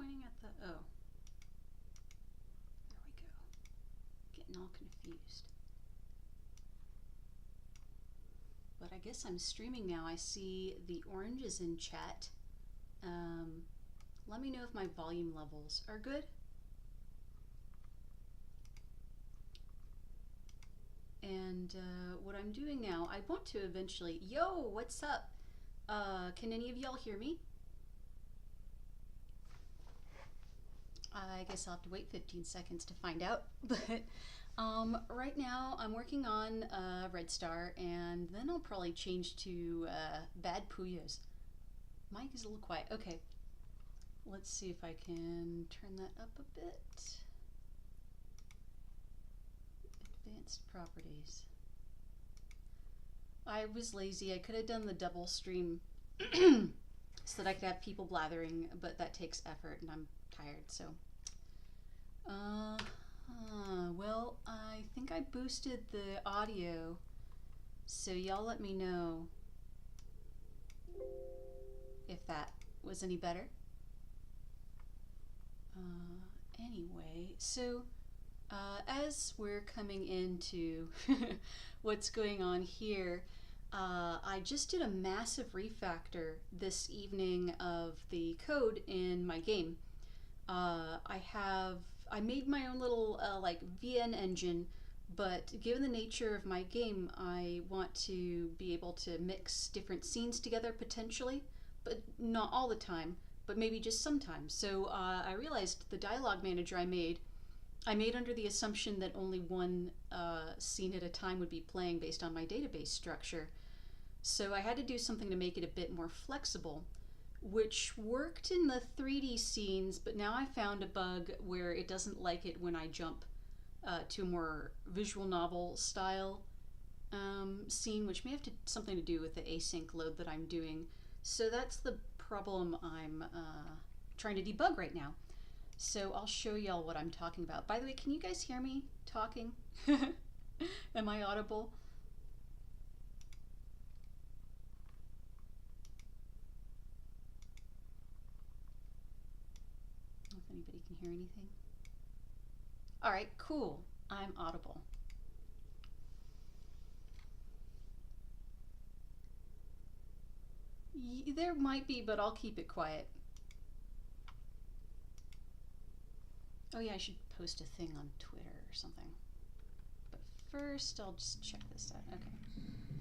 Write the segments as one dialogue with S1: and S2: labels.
S1: pointing at the... Oh. There we go. Getting all confused. But I guess I'm streaming now. I see the oranges in chat. Let me know if my volume levels are good. And what I'm doing now, I want to eventually... Yo, what's up? Can any of y'all hear me? I guess I'll have to wait 15 seconds to find out. But right now I'm working on Red Star, and then I'll probably change to Bad Puyos. Mic is a little quiet. Okay. Let's see if I can turn that up a bit. Advanced properties. I was lazy. I could have done the double stream so that I could have people blathering, but that takes effort and I'm tired, so. Well, I think I boosted the audio, so y'all let me know if that was any better. Anyway, so as we're coming into what's going on here, I just did a massive refactor this evening of the code in my game. I made my own little like VN engine, but given the nature of my game, I want to be able to mix different scenes together potentially, but not all the time, but maybe just sometimes. So I realized the dialogue manager I made under the assumption that only one scene at a time would be playing based on my database structure. So I had to do something to make it a bit more flexible, which worked in the 3D scenes, but now I found a bug where it doesn't like it when I jump to a more visual novel style scene, which may have something to do with the async load that I'm doing. So that's the problem I'm trying to debug right now. So I'll show y'all what I'm talking about. By the way, can you guys hear me talking? Am I audible? I don't know if anybody can hear anything. All right, cool. I'm audible. There might be, but I'll keep it quiet. Oh yeah, I should post a thing on Twitter or something. But first, I'll just check this out. Okay.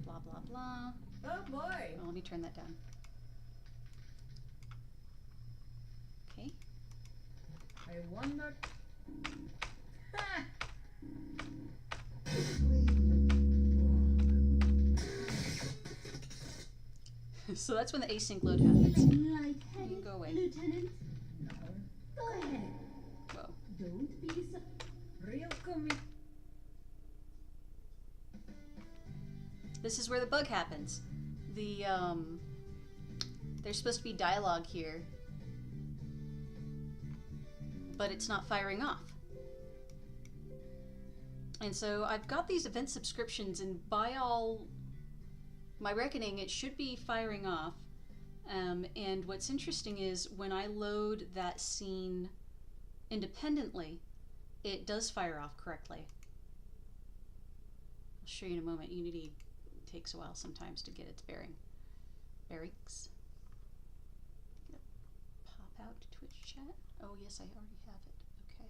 S1: Blah, blah, blah.
S2: Oh boy.
S1: Oh, let me turn that down. Okay.
S2: I wonder.
S1: So that's when the async load happens. You can go away.
S3: Lieutenant,
S2: No.
S3: go ahead.
S1: Whoa.
S3: Don't be so...
S2: Real comic.
S1: This is where the bug happens. There's supposed to be dialogue here, but it's not firing off. And so I've got these event subscriptions, and by all my reckoning, it should be firing off. And what's interesting is when I load that scene independently, it does fire off correctly. I'll show you in a moment. Unity takes a while sometimes to get its bearings. Pop out to Twitch chat. Oh yes, I already have it. Okay.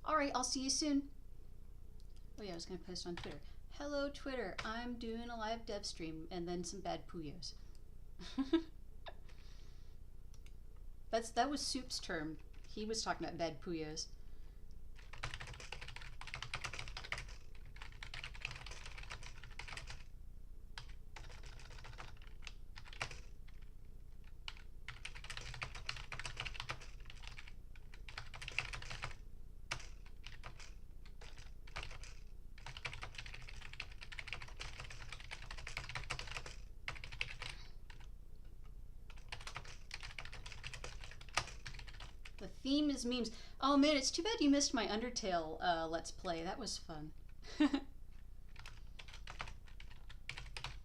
S1: All right, I'll see you soon. Oh yeah, I was gonna post on Twitter. Hello Twitter, I'm doing a live dev stream and then some Bad Puyos. That was Soup's term. He was talking about Bad Puyos. The theme is memes. Oh man, it's too bad you missed my Undertale Let's Play. That was fun.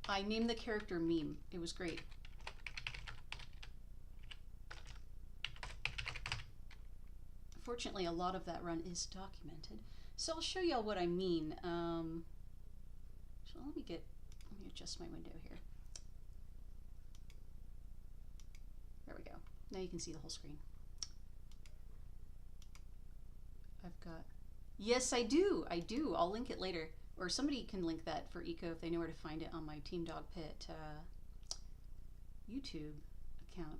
S1: I named the character Meme. It was great. Fortunately, a lot of that run is documented. So I'll show y'all what I mean. So let me adjust my window here. There we go. Now you can see the whole screen. I've got, yes, I do. I'll link it later. Or somebody can link that for Eco if they know where to find it on my Team Dogpit YouTube account.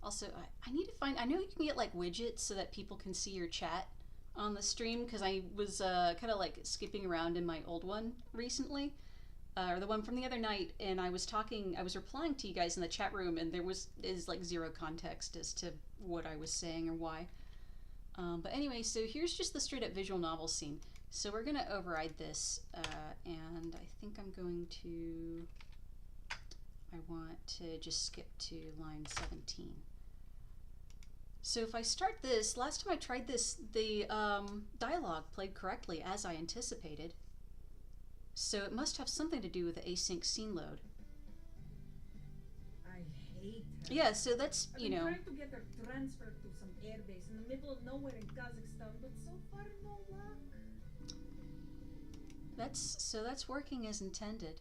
S1: Also, I need to find, I know you can get like widgets so that people can see your chat on the stream, because I was kind of like skipping around in my old one recently, or the one from the other night, and I was replying to you guys in the chat room, and there is like zero context as to what I was saying or why. But anyway, so here's just the straight up visual novel scene. So we're gonna override this, and I think I'm going to, I want to just skip to line 17. So if I start this, last time I tried this, the dialogue played correctly as I anticipated. So it must have something to do with the async scene load.
S2: I hate her.
S1: Yeah, so that's, you know.
S2: I'm trying to get her transferred to some airbase in the middle of nowhere in Kazakhstan, but so far no luck.
S1: That's working as intended.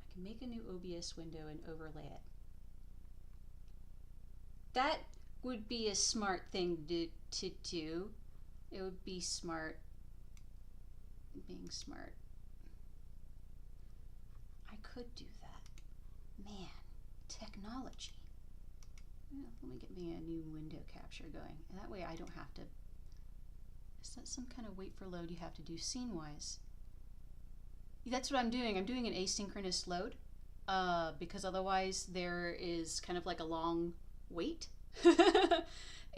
S1: I can make a new OBS window and overlay it. That would be a smart thing to do. It would be smart. Being smart. I could do that. Man, technology. Yeah, let me get me a new window capture going. And that way I don't have to. Is that some kind of wait for load you have to do scene-wise? That's what I'm doing. I'm doing an asynchronous load because otherwise there is kind of like a long wait.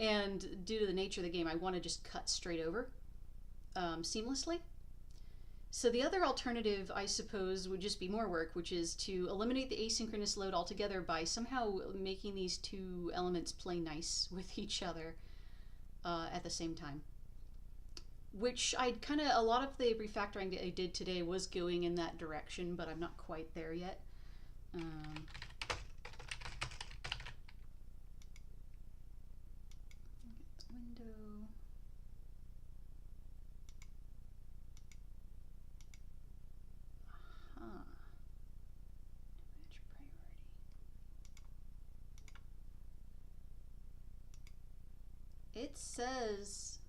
S1: And due to the nature of the game, I want to just cut straight over seamlessly. So the other alternative, I suppose, would just be more work, which is to eliminate the asynchronous load altogether by somehow making these two elements play nice with each other at the same time. Which a lot of the refactoring that I did today was going in that direction, but I'm not quite there yet. Window. Match priority. It says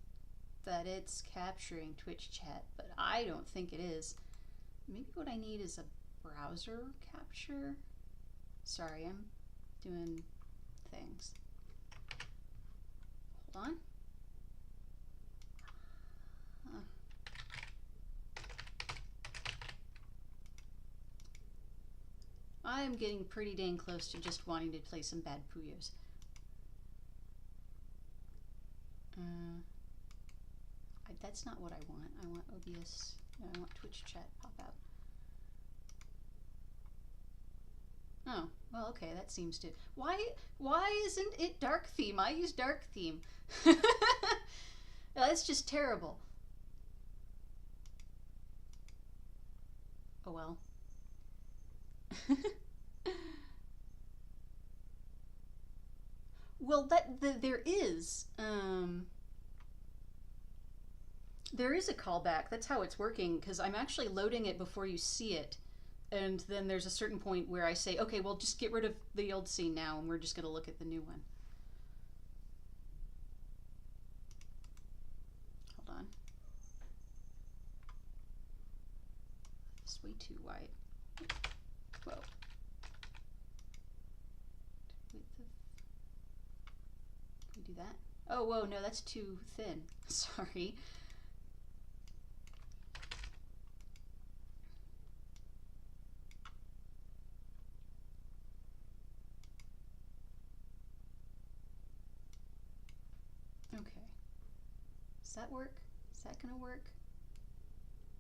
S1: that it's capturing Twitch chat, but I don't think it is. Maybe what I need is a browser capture. Sorry, I'm doing things. Hold on. Huh. I am getting pretty dang close to just wanting to play some Bad Puyos. That's not what I want. I want OBS. No, I want Twitch chat pop out. Oh, well, okay, that seems to. Why isn't it dark theme? I use dark theme. That's just terrible. Oh well. Well, there is. There is a callback. That's how it's working, because I'm actually loading it before you see it. And then there's a certain point where I say, okay, well, just get rid of the old scene now, and we're just going to look at the new one. Hold on. It's way too wide. Whoa. Can we do that? Oh, whoa, no, that's too thin. Sorry. Okay. Does that work? Is that gonna work?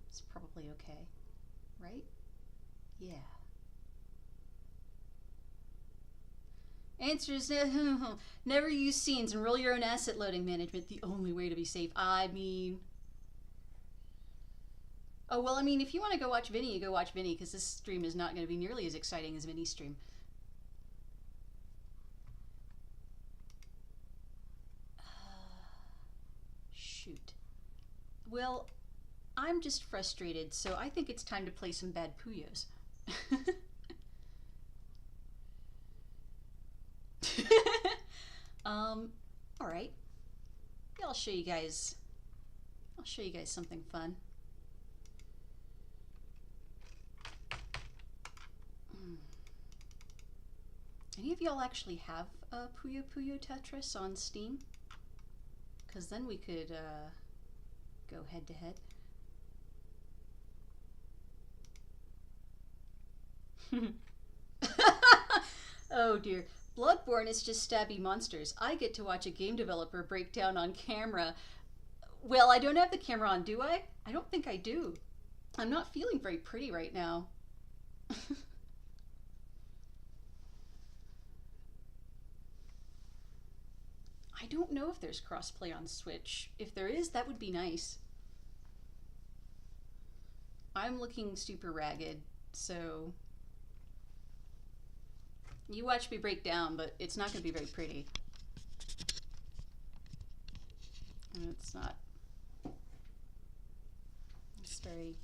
S1: It's probably okay, right? Yeah. Answer is never use scenes and roll your own asset loading management. The only way to be safe. I mean... Oh, well, I mean, if you want to go watch Vinny, you go watch Vinny, because this stream is not going to be nearly as exciting as Vinny's stream. Shoot. Well, I'm just frustrated, so I think it's time to play some Bad Puyos. Alright. Yeah, I'll show you guys something fun. Any of y'all actually have Puyo Puyo Tetris on Steam? Because then we could go head to head. Oh dear. Bloodborne is just stabby monsters. I get to watch a game developer break down on camera. Well, I don't have the camera on, do I? I don't think I do. I'm not feeling very pretty right now. I don't know if there's crossplay on Switch. If there is, that would be nice. I'm looking super ragged, so you watch me break down, but it's not going to be very pretty. And it's not. It's very.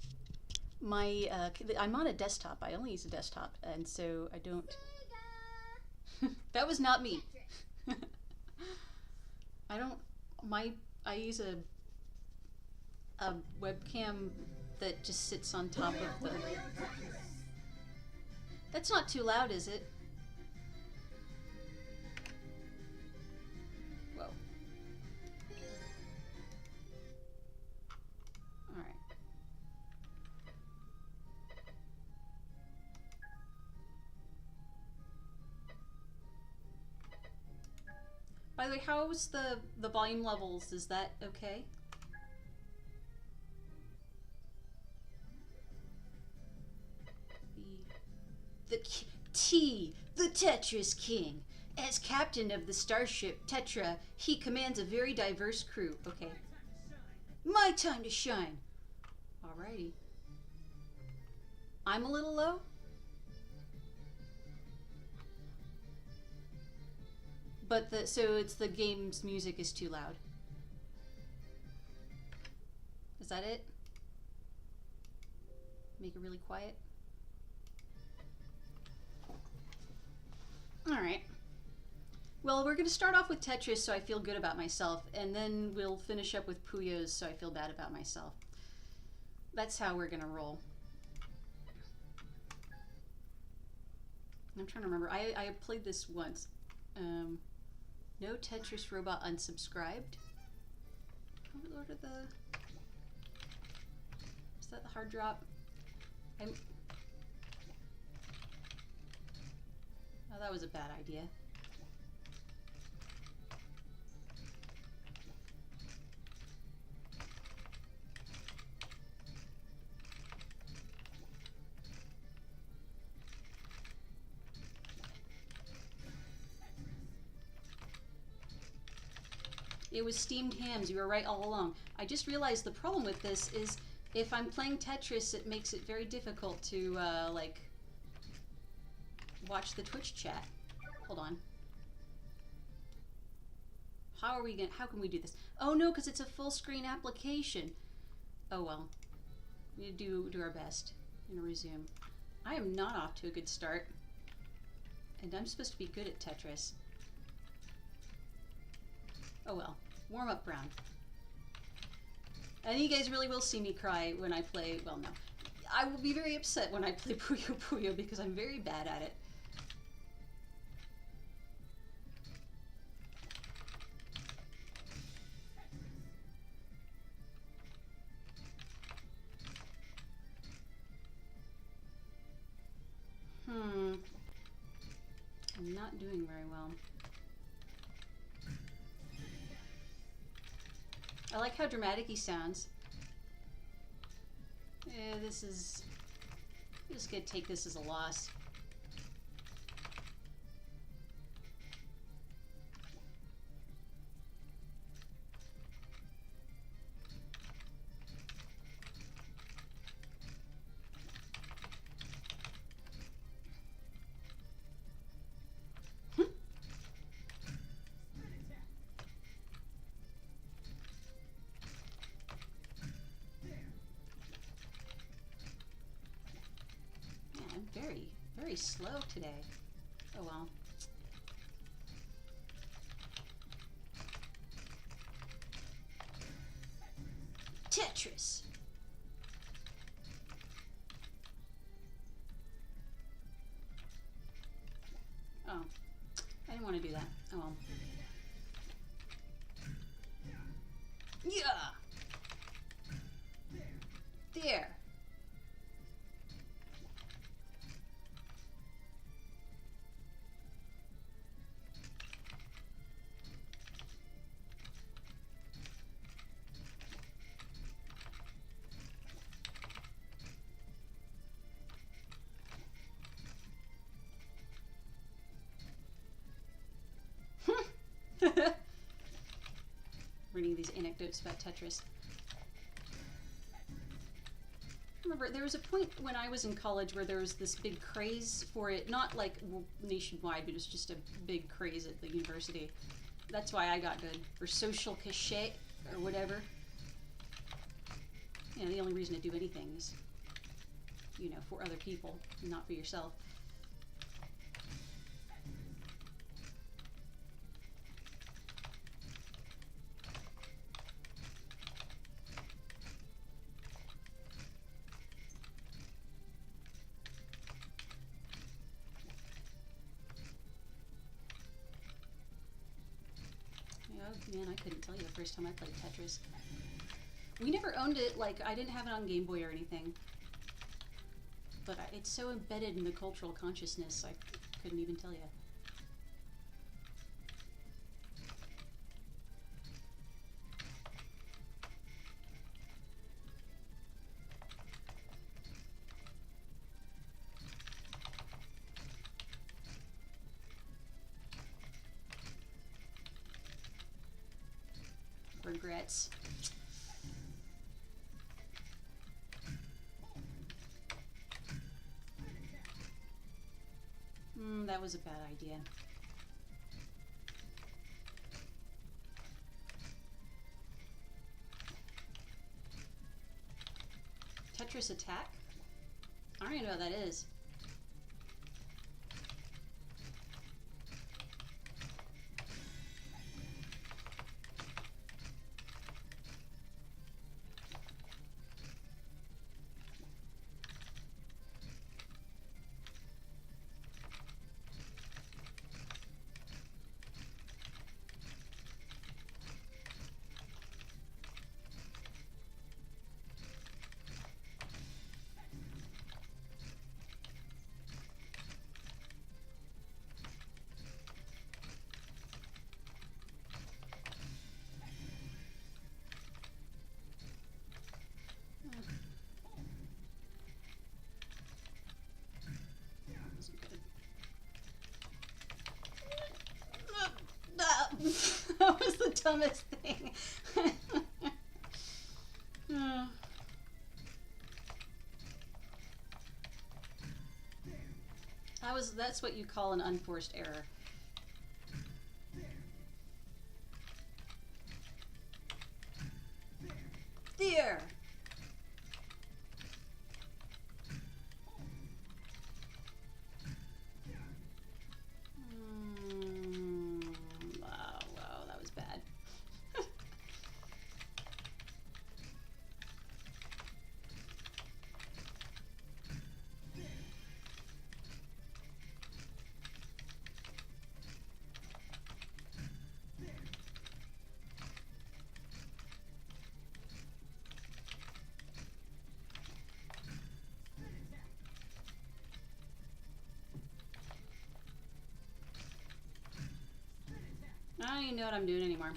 S1: My I'm on a desktop. I only use a desktop, and so I don't. That was not me. I don't. I use a webcam that just sits on top of the. That's not too loud, is it? Whoa. Alright. By the way, how's the volume levels? Is that okay? The Tetris King. As captain of the starship Tetra, he commands a very diverse crew. Okay. My time to shine. Alrighty. I'm a little low? But so it's the game's music is too loud. Is that it? Make it really quiet? Alright. Well, we're going to start off with Tetris so I feel good about myself, and then we'll finish up with Puyos so I feel bad about myself. That's how we're going to roll. I'm trying to remember. I played this once. No Tetris Robot unsubscribed. What are the... Is that the hard drop? Oh, that was a bad idea. It was steamed hams. You were right all along. I just realized the problem with this is if I'm playing Tetris, it makes it very difficult to, like, watch the Twitch chat. Hold on. How can we do this? Oh no, because it's a full screen application. Oh well. We need to do our best. I'm gonna resume. I am not off to a good start. And I'm supposed to be good at Tetris. Oh well. Warm up round. And you guys really will see me cry when I play, well no. I will be very upset when I play Puyo Puyo because I'm very bad at it. I'm not doing very well. I like how dramatic he sounds. I'm just gonna take this as a loss. very slow today. Oh well. Tetris! Oh. I didn't want to do that. Oh well. Yeah! There! Reading these anecdotes about Tetris. Remember, there was a point when I was in college where there was this big craze for it, not like nationwide, but it was just a big craze at the university. That's why I got good. For social cachet, or whatever. You know, the only reason to do anything is, you know, for other people, not for yourself. Oh man, I couldn't tell you the first time I played Tetris. We never owned it, like, I didn't have it on Game Boy or anything. But it's so embedded in the cultural consciousness, I couldn't even tell you. Regrets. That was a bad idea. Tetris attack? I don't even know what that is. That was the dumbest thing. That's what you call an unforced error. There. Wow, that was bad. I don't even know what I'm doing anymore.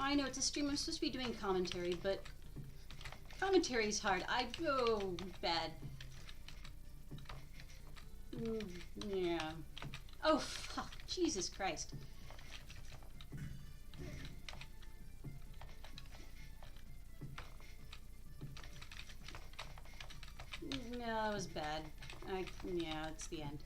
S1: I know it's a stream. I'm supposed to be doing commentary, but commentary's hard. Oh, bad. Yeah. Oh, fuck. Jesus Christ. No, that was bad. Yeah, it's the end.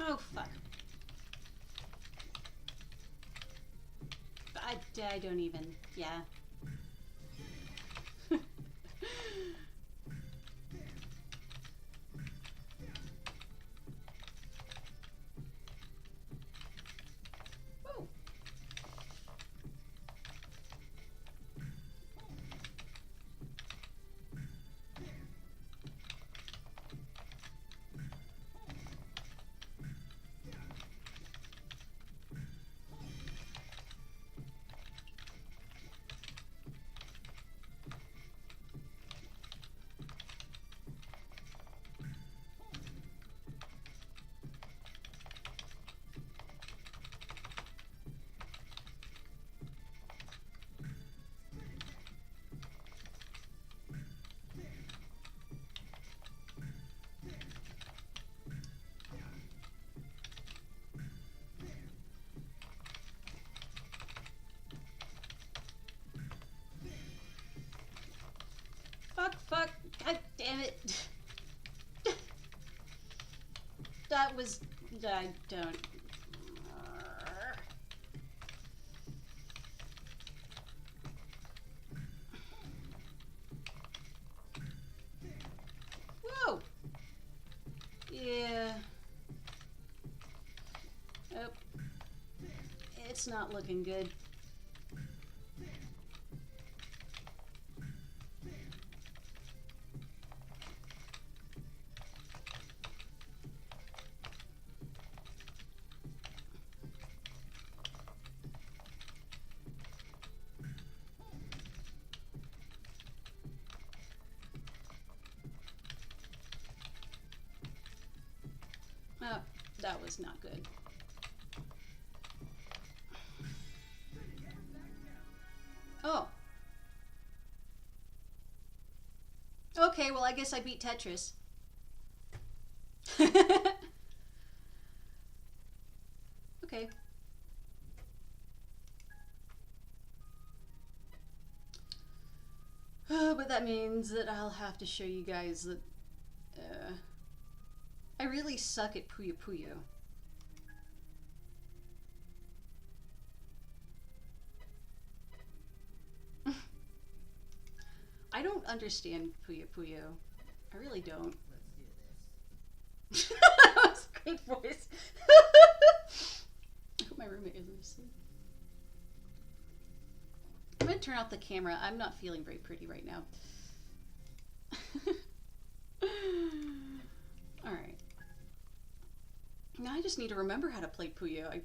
S1: Oh, fuck. I don't even, yeah. Whoa. Fuck, god damn it. That was, I don't. Whoa. Yeah. Oh. It's not looking good. Oh, that was not good. Oh. Okay, well, I guess I beat Tetris. Okay. But that means that I'll have to show you guys that I really suck at Puyo Puyo. I don't understand Puyo Puyo. I really don't.
S4: Let's do this.
S1: That was a great voice. I hope my roommate isn't asleep. I'm gonna turn off the camera. I'm not feeling very pretty right now. Alright. Now I just need to remember how to play Puyo.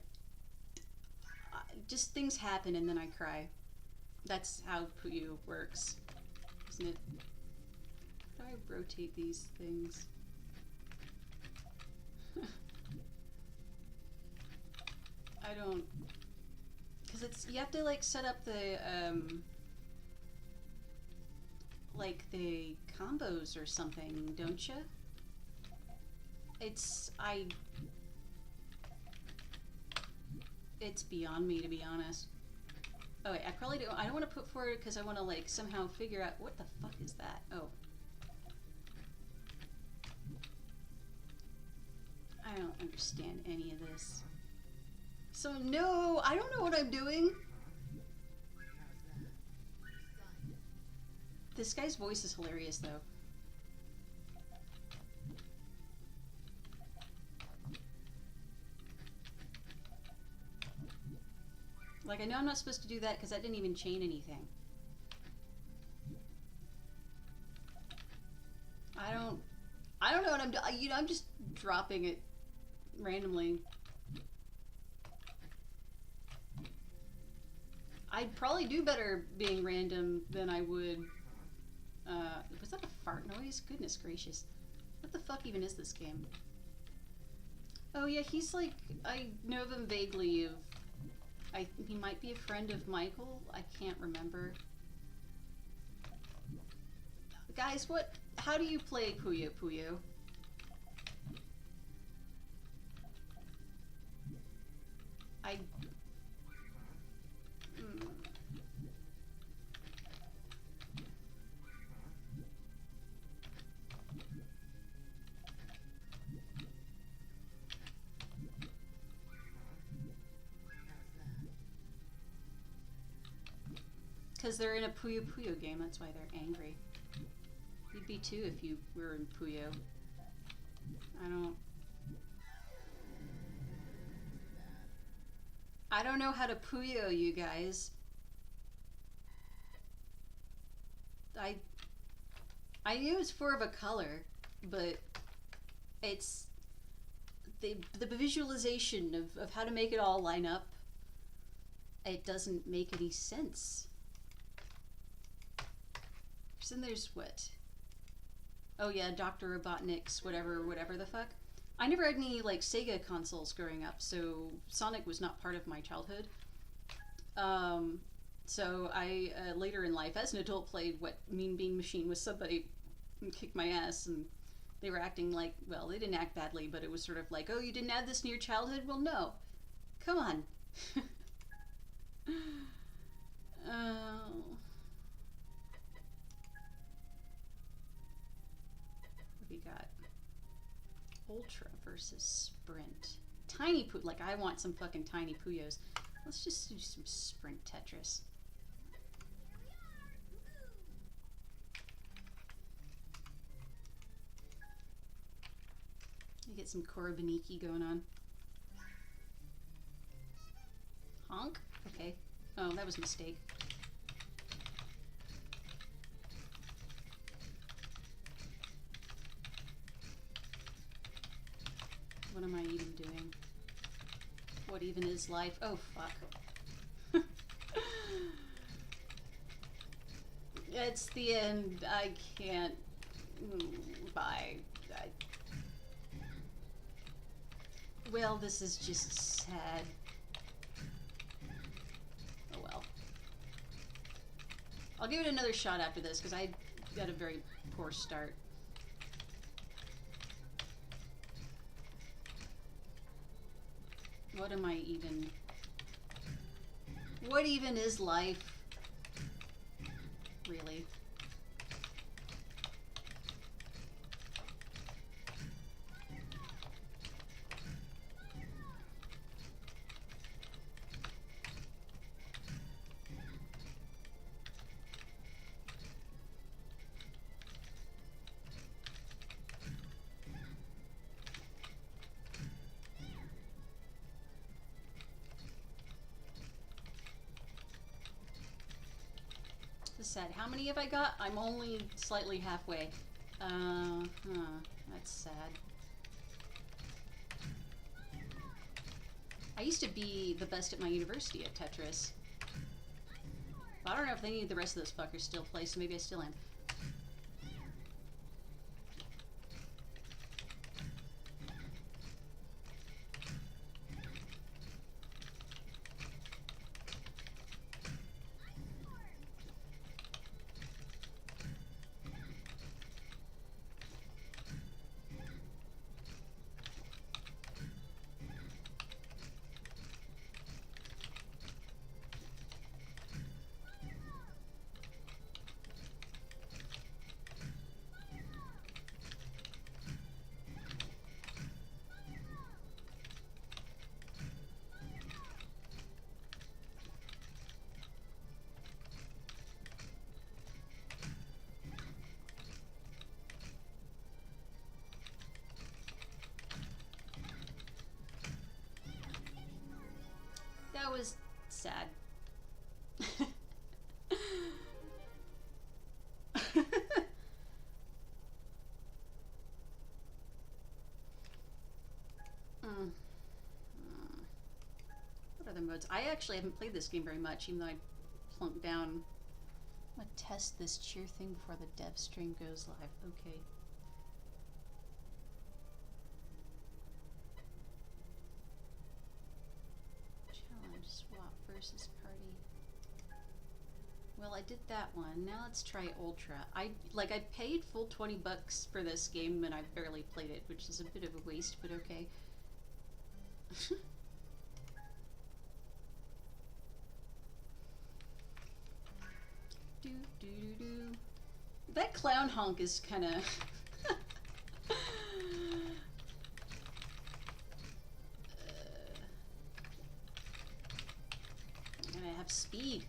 S1: Just things happen and then I cry. That's how Puyo works, isn't it? How do I rotate these things? I don't... Because it's... You have to, like, set up the, like, the combos or something, don't you? It's... It's beyond me, to be honest. Oh, wait, I probably don't... I don't want to put forward because I want to, like, somehow figure out... What the fuck is that? Oh. I don't understand any of this. So no, I don't know what I'm doing. This guy's voice is hilarious though. Like, I know I'm not supposed to do that because that didn't even chain anything. I don't know what I'm doing. You know, I'm just dropping it randomly. I'd probably do better being random than I would. Was that a fart noise? Goodness gracious. What the fuck even is this game? Oh yeah, he's like, I know of him vaguely of, he might be a friend of Michael. I can't remember. Guys, how do you play Puyo Puyo? Because they're in a Puyo Puyo game, that's why they're angry. You'd be too if you were in Puyo. I don't know how to Puyo, you guys. I knew it's four of a color, but it's the visualization of how to make it all line up. It doesn't make any sense. Then there's what? Oh yeah, Dr. Robotnik's whatever the fuck. I never had any like Sega consoles growing up, so Sonic was not part of my childhood. So I later in life, as an adult, played what Mean Bean Machine with somebody and kicked my ass, and they were acting like, well, they didn't act badly, but it was sort of like, oh, you didn't have this in your childhood? Well, no. Come on. Oh. What we got? Ultra versus Sprint. Tiny Poo. Like, I want some fucking Tiny Puyos. Let's just do some Sprint Tetris. You get some Korobaniki going on. Honk? Okay. Oh, that was a mistake. What am I even doing? What even is life? Oh, fuck. It's the end. I can't. Bye. Well, this is just sad. Oh well. I'll give it another shot after this because I got a very poor start. What am I even? What even is life? Really? Sad. How many have I got? I'm only slightly halfway. That's sad. I used to be the best at my university at Tetris. But I don't know if any of the rest of those fuckers still play, so maybe I still am. was sad. What other modes? I actually haven't played this game very much, even though I plunked down. I'm gonna test this cheer thing before the dev stream goes live. Okay. Challenge, swap versus party. Well, I did that one. Now let's try Ultra. I paid full $20 for this game and I barely played it, which is a bit of a waste, but okay. Do do do do. That clown honk is kind of. I'm gonna have speed.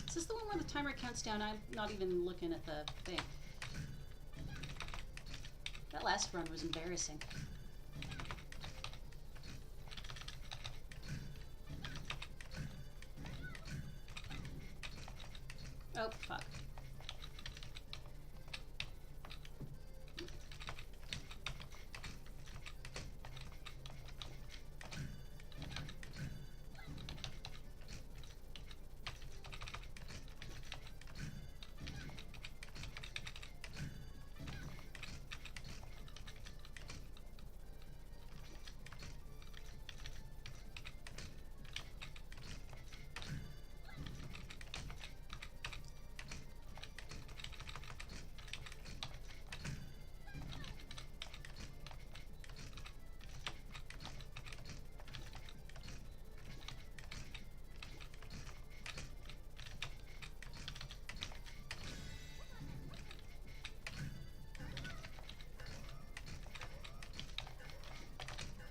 S1: Is this the one where the timer counts down? I'm not even looking at the thing. That last run was embarrassing. Oh, fuck.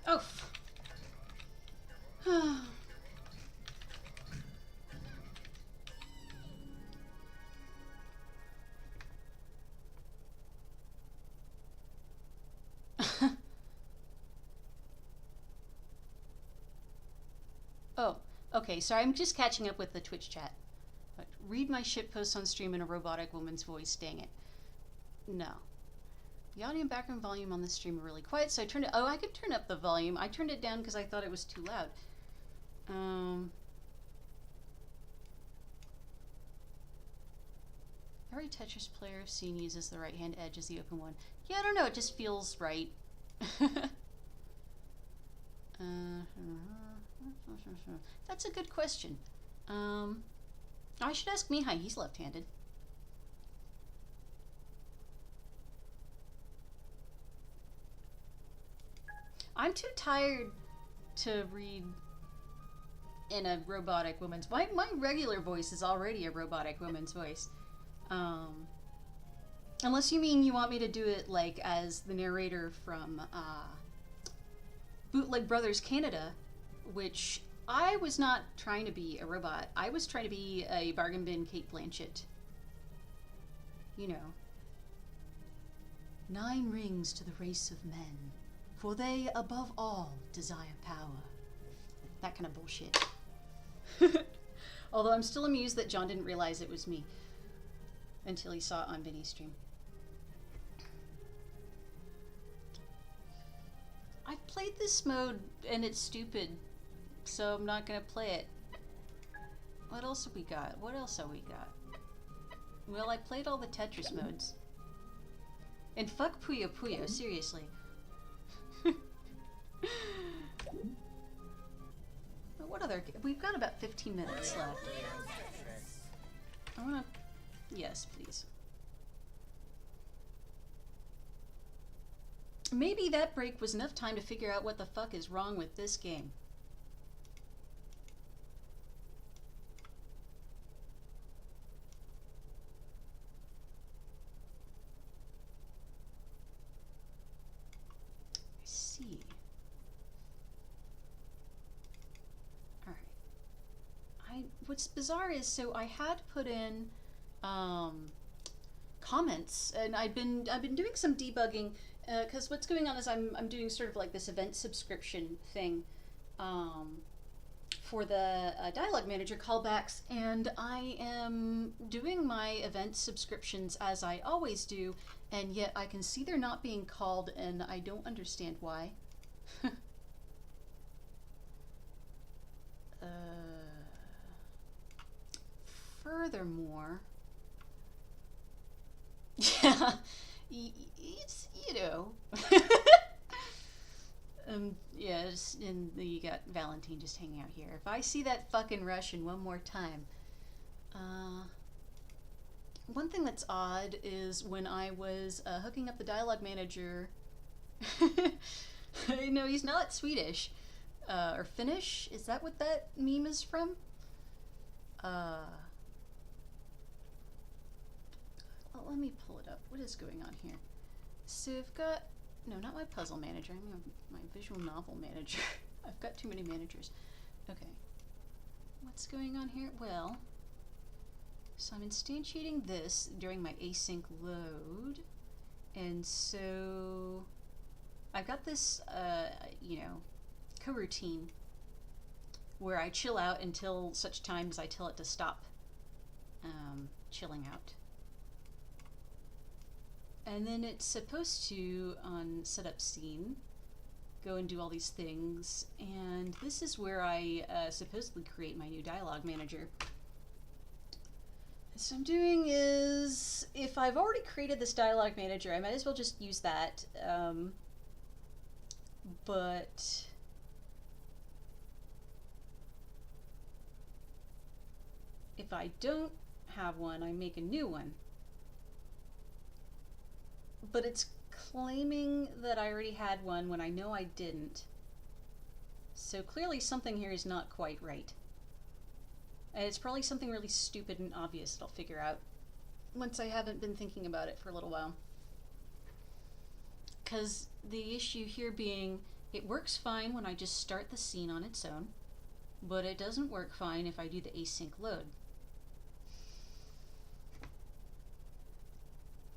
S1: Oh. Oh, okay, sorry, I'm just catching up with the Twitch chat. Read my shit posts on stream in a robotic woman's voice, dang it. No. The audio and background volume on the stream are really quiet, so I turned it. Oh, I could turn up the volume. I turned it down because I thought it was too loud. Every Tetris player I've seen uses the right-hand edge as the open one. Yeah, I don't know. It just feels right. That's a good question. I should ask Mihai. He's left-handed. I'm too tired to read in a robotic woman's... My regular voice is already a robotic woman's voice. Unless you mean you want me to do it like as the narrator from Bootleg Brothers Canada, which I was not trying to be a robot. I was trying to be a bargain bin Kate Blanchett. You know. 9 rings to the race of men, for they above all desire power. That kind of bullshit. Although I'm still amused that John didn't realize it was me until he saw it on Vinny's stream. I've played this mode and it's stupid, so I'm not gonna play it. What else have we got? What else have we got? Well, I played all the Tetris modes. And fuck Puyo Puyo, seriously. What other... We've got about 15 minutes left. I wanna... Yes, please. Maybe that break was enough time to figure out what the fuck is wrong with this game. I see. Alright. What's bizarre is, so I had put in comments, and I've been doing some debugging, because what's going on is I'm doing sort of like this event subscription thing for the dialogue manager callbacks, and I am doing my event subscriptions as I always do, and yet I can see they're not being called, and I don't understand why. Furthermore, yeah, it's, you know. Yeah, and you got Valentine just hanging out here. If I see that fucking Russian one more time. One thing that's odd is when I was hooking up the dialogue manager, no, he's not Swedish. Or Finnish? Is that what that meme is from? Well, let me pull it up. What is going on here? So I've got, no, not my puzzle manager. I'm my visual novel manager. I've got too many managers. Okay. What's going on here? Well, so I'm instantiating this during my async load. And so I've got this, you know, coroutine where I chill out until such time as I tell it to stop chilling out. And then it's supposed to, on setup scene, go and do all these things. And this is where I supposedly create my new dialogue manager. So I'm doing is, if I've already created this dialogue manager, I might as well just use that. But if I don't have one, I make a new one. But it's claiming that I already had one when I know I didn't. So clearly something here is not quite right. And it's probably something really stupid and obvious that I'll figure out once I haven't been thinking about it for a little while. Because the issue here being, it works fine when I just start the scene on its own, but it doesn't work fine if I do the async load.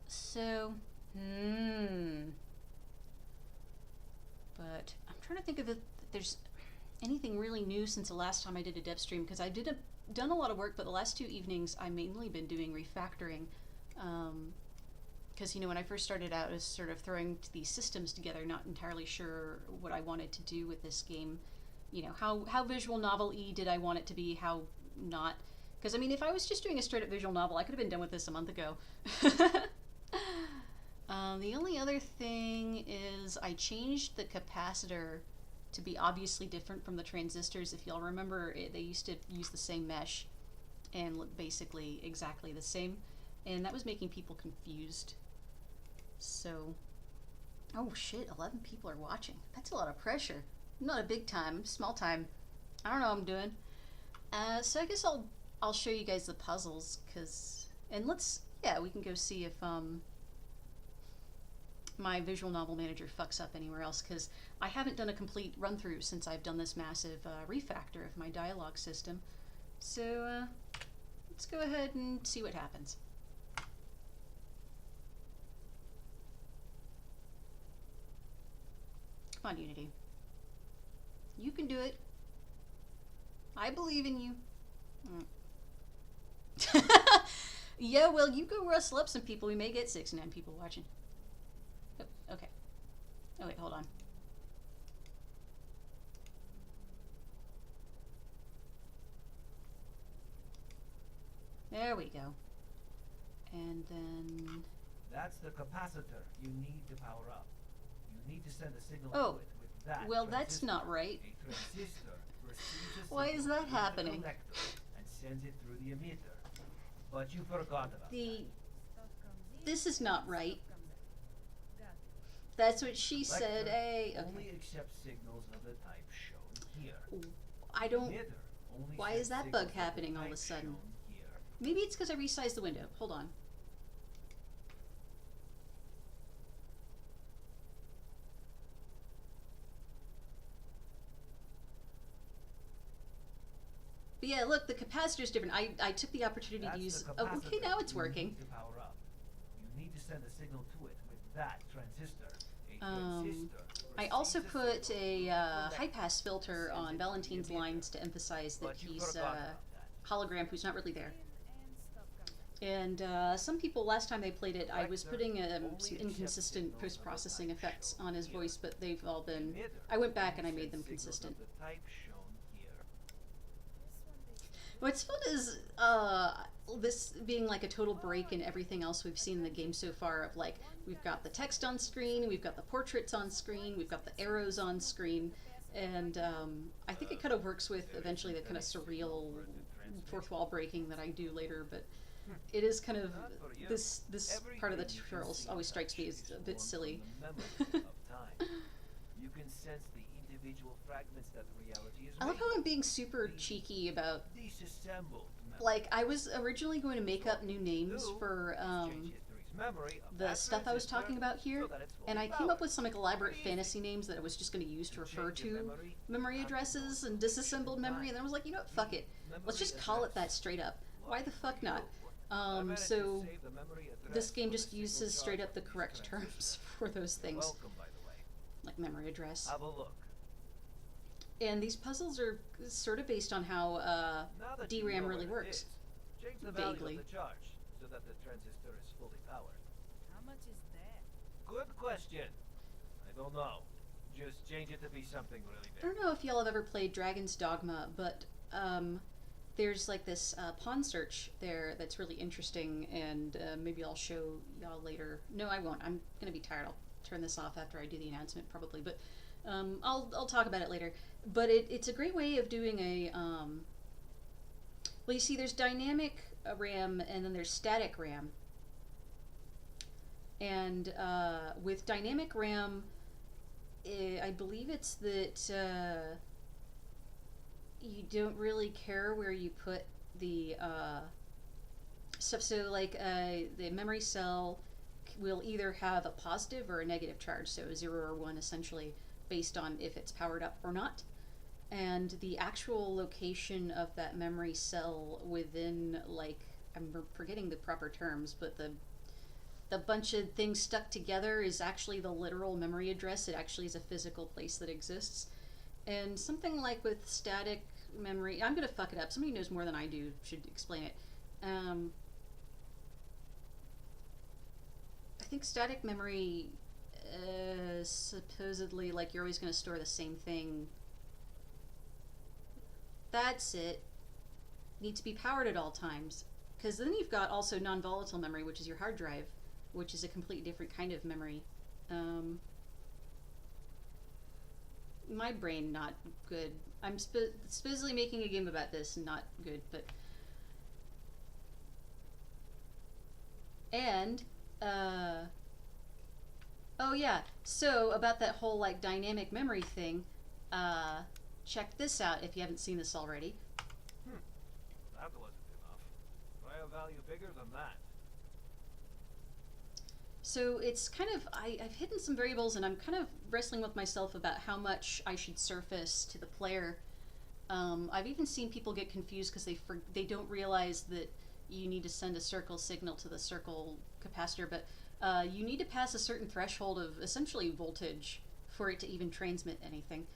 S1: So, but I'm trying to think if there's anything really new since the last time I did a dev stream, because I done a lot of work, but the last 2 evenings I mainly been doing refactoring, because you know, when I first started out, I was sort of throwing these systems together, not entirely sure what I wanted to do with this game. You know, how visual novel-y did I want it to be, how not, because I mean, if I was just doing a straight up visual novel, I could have been done with this a month ago. The only other thing is I changed the capacitor to be obviously different from the transistors. If y'all remember, they used to use the same mesh and look basically exactly the same, and that was making people confused. So, oh shit, 11 people are watching. That's a lot of pressure. Not a big time, small time. I don't know what I'm doing. So I guess I'll show you guys the puzzles, cause, and let's, yeah, we can go see if my visual novel manager fucks up anywhere else, because I haven't done a complete run through since I've done this massive refactor of my dialogue system. So let's go ahead and see what happens. Come on, Unity. You can do it. I believe in you. Yeah, well, you go rustle up some people. We may get 69 people watching. Oh, okay. Oh, wait, hold on. There we go. And then...
S5: That's the capacitor you need to power up. You need to send a signal
S1: Oh,
S5: to it with that
S1: well, that's
S5: transistor.
S1: not right.
S5: A transistor receives a
S1: Why is
S5: signal
S1: that
S5: through the
S1: happening?
S5: collector and sends it through the emitter. But you forgot about
S1: The...
S2: Stuff comes in,
S1: This is not right.
S2: stuff comes out. Got it.
S1: That's what she
S5: Collector
S1: said. Hey,
S5: only
S1: okay.
S5: accepts signals of the type shown here.
S1: I don't...
S5: Emitter only
S1: Why
S5: sends
S1: is that
S5: signals
S1: bug
S5: of the
S1: happening all of a
S5: type
S1: sudden?
S5: shown here.
S1: Maybe it's because I resized the window. Hold on. But yeah, look, the capacitor's different. I took the opportunity
S5: That's
S1: to use...
S5: the
S1: Oh, okay,
S5: capacitor
S1: now it's
S5: you
S1: working.
S5: need to power up. You need to send a signal to it with that transistor. A transistor
S1: I also
S5: receives
S1: put
S5: signal
S1: a
S5: through the collector
S1: high-pass filter
S5: and
S1: on
S5: sends it
S1: Valentine's
S5: through the
S1: lines
S5: emitter.
S1: to emphasize that
S5: But you
S1: he's
S5: forgot about that.
S1: hologram who's not really there.
S2: And stuff comes out.
S1: And some people, last time they played it, I was
S5: Collector
S1: putting
S5: only
S1: some
S5: accepts
S1: inconsistent
S5: signals of the
S1: post-processing
S5: type
S1: effects
S5: shown
S1: on his
S5: here.
S1: voice, but they've all been...
S5: Emitter
S1: I went back and I
S5: only
S1: made them
S5: sends signals
S1: consistent.
S5: of the type shown here.
S1: What's fun is this being like a total break in everything else we've seen in the game so far, of like, we've got the text on screen, we've got the portraits on screen, we've got the arrows on screen, and I think it kind of works with eventually the kind of surreal fourth wall breaking that I do later, but it is kind of, this part of the tutorial always strikes me as a bit silly.
S5: You can sense the individual fragments that reality is
S1: I love
S5: made
S1: how I'm
S5: of.
S1: being super cheeky about,
S5: Disassembled memory.
S1: like, I was originally going to make up new names
S5: Do
S1: for
S5: exchange history's memory of
S1: the
S5: that
S1: stuff I was
S5: transistor
S1: talking about here,
S5: so that it's
S1: and I
S5: fully
S1: came up
S5: powered.
S1: with some like elaborate
S5: Easy.
S1: fantasy names that I was just going to use to refer
S5: Change your
S1: to
S5: memory,
S1: memory
S5: have to
S1: addresses
S5: know
S1: and
S5: the
S1: disassembled
S5: location
S1: memory, and then I was like, you know what, fuck it. Let's just
S5: Memory
S1: call it
S5: address.
S1: that straight up. Why the fuck not?
S5: I managed to
S1: So
S5: save the memory address
S1: this game
S5: for the
S1: just
S5: signal
S1: uses straight
S5: charge
S1: up the
S5: of these
S1: correct terms
S5: transistors.
S1: for those
S5: You're
S1: things,
S5: welcome, by the way.
S1: like memory address.
S5: Have a look.
S1: And these puzzles are sort of based on how
S5: Now that you
S1: DRAM
S5: know
S1: really
S5: where it
S1: works.
S5: is, change the value
S1: Vaguely.
S5: of the charge so that the transistor is fully powered.
S2: How much is that?
S5: Good question. I don't know. Just change it to be something really
S1: I
S5: big.
S1: don't know if y'all have ever played Dragon's Dogma, but there's like this pawn search there that's really interesting, and maybe I'll show y'all later. No, I won't. I'm gonna be tired. I'll turn this off after I do the announcement probably, but I'll talk about it later. But it's a great way of doing a well, you see, there's dynamic RAM and then there's static RAM, and with dynamic RAM, I believe it's that you don't really care where you put the stuff. So like the memory cell will either have a positive or a negative charge, so 0 or 1 essentially, based on if it's powered up or not. And the actual location of that memory cell within, like, I'm forgetting the proper terms, but the bunch of things stuck together is actually the literal memory address. It actually is a physical place that exists. And something like with static memory, I'm gonna fuck it up. Somebody who knows more than I do should explain it. I think static memory, supposedly, like, you're always gonna store the same thing. That's it. Needs to be powered at all times. Because then you've got also non-volatile memory, which is your hard drive, which is a completely different kind of memory. My brain, not good. I'm supposedly making a game about this, not good, but... And, oh yeah, so about that whole, like, dynamic memory thing, check this out if you haven't seen this already.
S5: That wasn't enough. Try a value bigger than that.
S1: So it's kind of, I've hidden some variables and I'm kind of wrestling with myself about how much I should surface to the player. I've even seen people get confused because they don't realize that you need to send a circle signal to the circle capacitor, but you need to pass a certain threshold of essentially voltage for it to even transmit anything.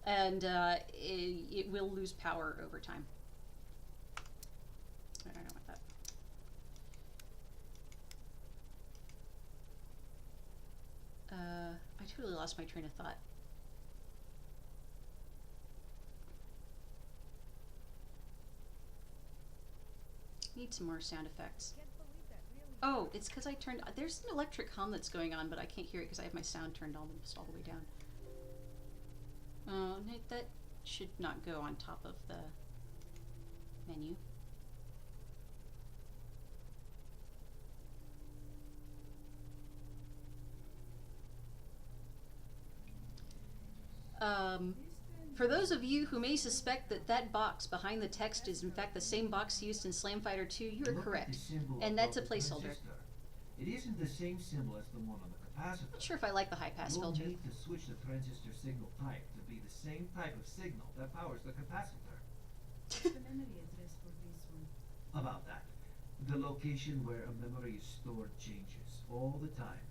S1: And it will lose power over time. I don't know what that. I totally lost my train of thought. Need some more sound effects. Oh, it's because I turned. There's an electric hum that's going on, but I can't hear it because I have my sound turned almost all the way down. Oh, no, that should not go on top of the menu. For those of you who may suspect that that box behind the text is in fact the same box used in Slam Fighter 2, you are correct. And that's a placeholder.
S5: It isn't the same symbol as the one on the capacitor.
S1: Not sure if I like the high pass
S5: You'll
S1: filter.
S5: need to switch the transistor signal type to be the same type of signal that powers the capacitor.
S2: What's the memory address for this one?
S5: About that, the location where a memory is stored changes all the time.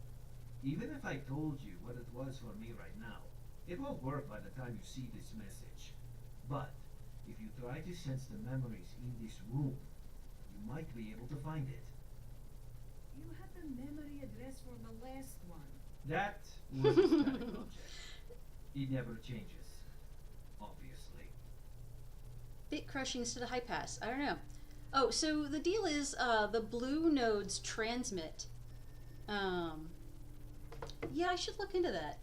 S5: Even if I told you what it was for me right now, it won't work by the time you see this message. But if you try to sense the memories in this room, you might be able to find it.
S2: You had the memory address for the last one.
S5: That was a static object. It never changes, obviously.
S1: Bit crushing instead of high pass. I don't know. Oh, so the deal is the blue nodes transmit. Yeah, I should look into that.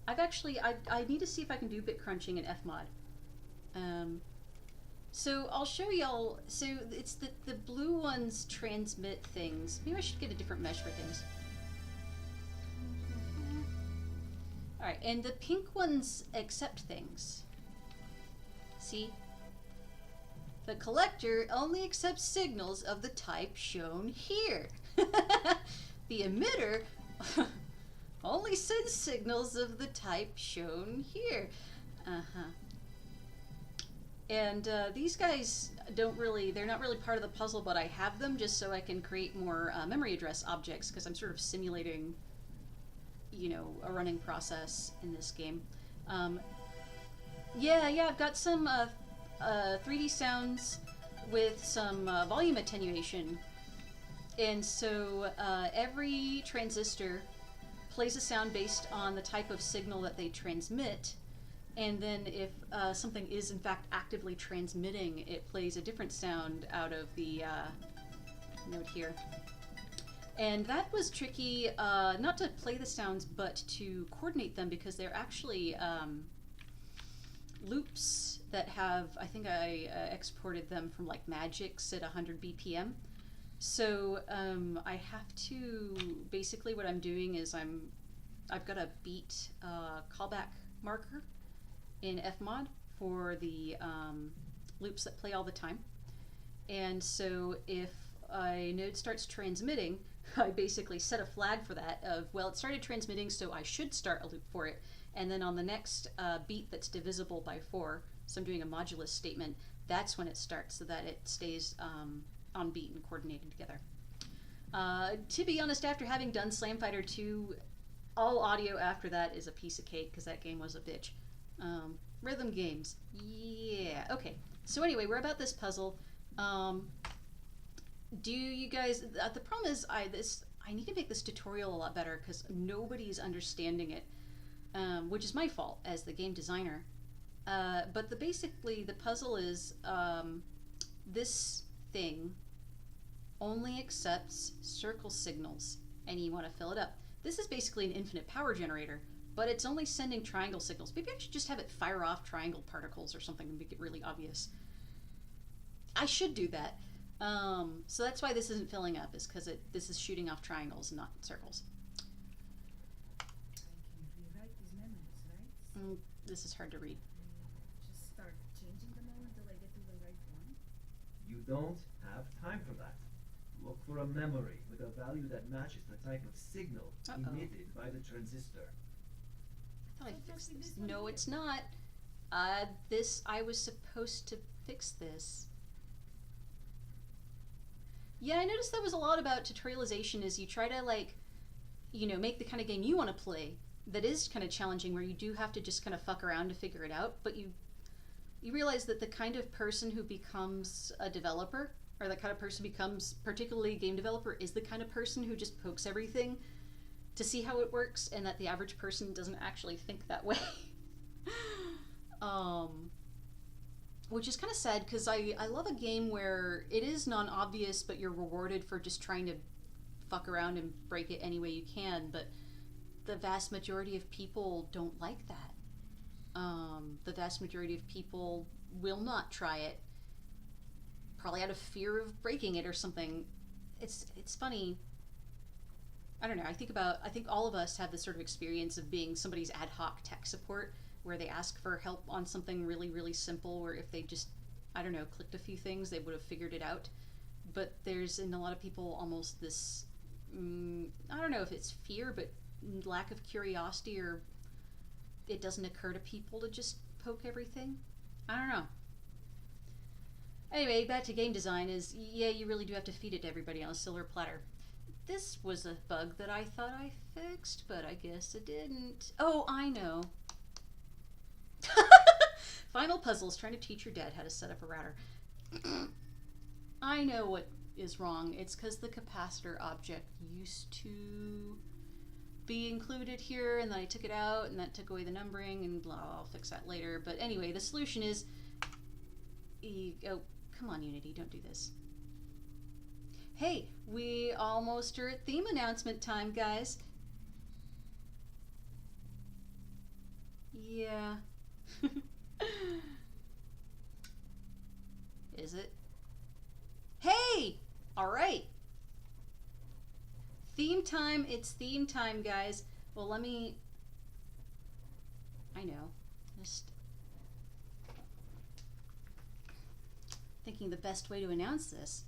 S1: I've actually, I need to see if I can do bit crunching in Fmod. So I'll show y'all, so it's the blue ones transmit things. Maybe I should get a different mesh for things. Alright, and the pink ones accept things. See? The collector only accepts signals of the type shown here. The emitter only sends signals of the type shown here. And these guys don't really, they're not really part of the puzzle, but I have them just so I can create more memory address objects because I'm sort of simulating, you know, a running process in this game. Yeah, I've got some 3D sounds with some volume attenuation. And so every transistor plays a sound based on the type of signal that they transmit. And then if something is in fact actively transmitting, it plays a different sound out of the node here. And that was tricky, not to play the sounds, but to coordinate them because they're actually loops that have, I think I exported them from like Magix at 100 BPM. So I have to, basically what I'm doing is I've got a beat callback marker in Fmod for the loops that play all the time. And so if a node starts transmitting, I basically set a flag for that of, well, it started transmitting, so I should start a loop for it. And then on the next beat that's divisible by 4, so I'm doing a modulus statement, that's when it starts so that it stays on beat and coordinated together. To be honest, after having done Slam Fighter 2, all audio after that is a piece of cake because that game was a bitch. Rhythm games. Yeah, okay. So anyway, we're about this puzzle. Do you guys, the problem is I need to make this tutorial a lot better because nobody's understanding it, which is my fault as the game designer. But basically the puzzle is this thing only accepts circle signals and you want to fill it up. This is basically an infinite power generator, but it's only sending triangle signals. Maybe I should just have it fire off triangle particles or something and make it really obvious. I should do that. So that's why this isn't filling up, is because this is shooting off triangles, not circles.
S2: I can rewrite these memories, right?
S1: This is hard to read.
S2: Just start changing them all until I get to the right one.
S5: You don't have time for that. Look for a memory with a value that matches the type of signal emitted by the transistor.
S1: I thought I fixed
S2: Fantastic,
S1: this.
S2: this one
S1: No,
S2: here.
S1: it's not. I was supposed to fix this. Yeah, I noticed that was a lot about tutorialization is you try to like, make the kind of game you want to play that is kind of challenging where you do have to just kind of fuck around to figure it out, but you realize that the kind of person who becomes a developer or the kind of person who becomes particularly a game developer is the kind of person who just pokes everything to see how it works and that the average person doesn't actually think that way. Which is kind of sad because I love a game where it is non-obvious but you're rewarded for just trying to fuck around and break it any way you can, but the vast majority of people don't like that. The vast majority of people will not try it, probably out of fear of breaking it or something. It's funny. I don't know. I think all of us have this sort of experience of being somebody's ad hoc tech support where they ask for help on something really, really simple where if they just, I don't know, clicked a few things, they would have figured it out. But there's in a lot of people almost this, I don't know if it's fear, but lack of curiosity or it doesn't occur to people to just poke everything. I don't know. Anyway, back to game design is, yeah, you really do have to feed it to everybody on a silver platter. This was a bug that I thought I fixed, but I guess it didn't. Oh, I know. Final puzzles, trying to teach your dad how to set up a router. I know what is wrong. It's because the capacitor object used to be included here, and then I took it out, and that took away the numbering, and blah, I'll fix that later. But anyway, the solution is... Oh, come on, Unity, don't do this. Hey, we almost are at theme announcement time, guys. Yeah. Is it? Hey! Alright. Theme time, it's theme time, guys. Well, let me... I know. Just... thinking the best way to announce this.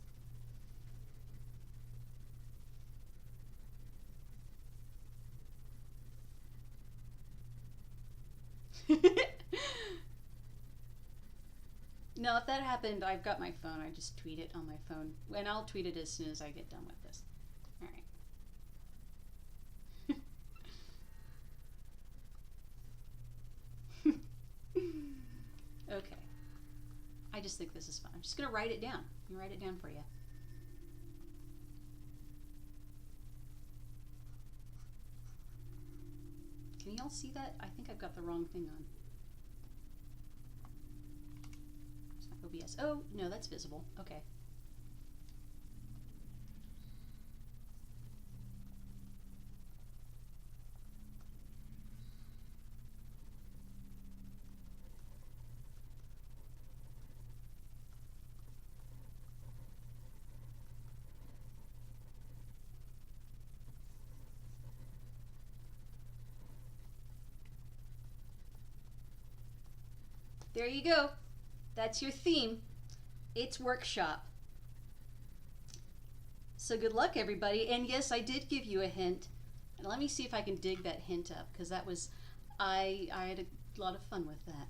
S1: No, if that happened, I've got my phone. I just tweet it on my phone. And I'll tweet it as soon as I get done with this. Alright. Okay. I just think this is fun. I'm just going to write it down. Let me write it down for you. Can y'all see that? I think I've got the wrong thing on. It's not OBS. Oh, no, that's visible. Okay. There you go. That's your theme. It's workshop. So good luck, everybody. And yes, I did give you a hint. And let me see if I can dig that hint up, because that was, I had a lot of fun with that.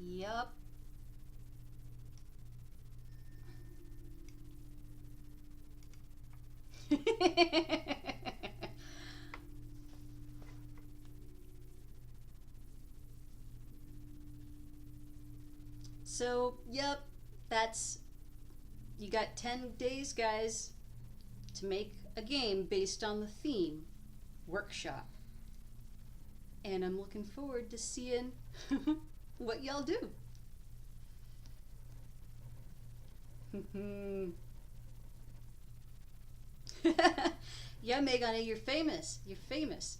S1: Yup. So, yep, that's, you got 10 days, guys, to make a game based on the theme, workshop. And I'm looking forward to seeing what y'all do. Yeah, Megan, you're famous. You're famous.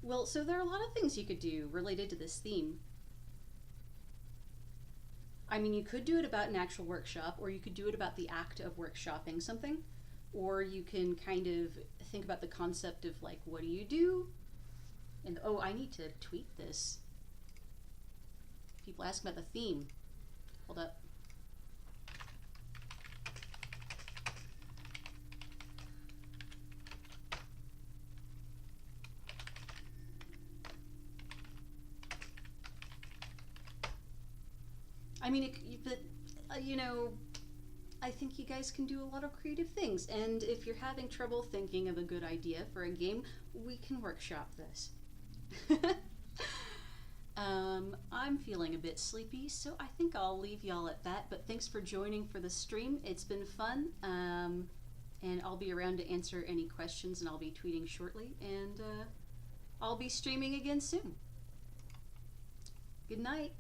S1: Well, so there are a lot of things you could do related to this theme. I mean, you could do it about an actual workshop, or you could do it about the act of workshopping something, or you can kind of think about the concept of like, what do you do? And oh, I need to tweet this. People ask about the theme. Hold up. I mean, but you know, I think you guys can do a lot of creative things, and if you're having trouble thinking of a good idea for a game, we can workshop this. I'm feeling a bit sleepy, so I think I'll leave y'all at that, but thanks for joining for the stream. It's been fun, and I'll be around to answer any questions, and I'll be tweeting shortly, and I'll be streaming again soon. Good night.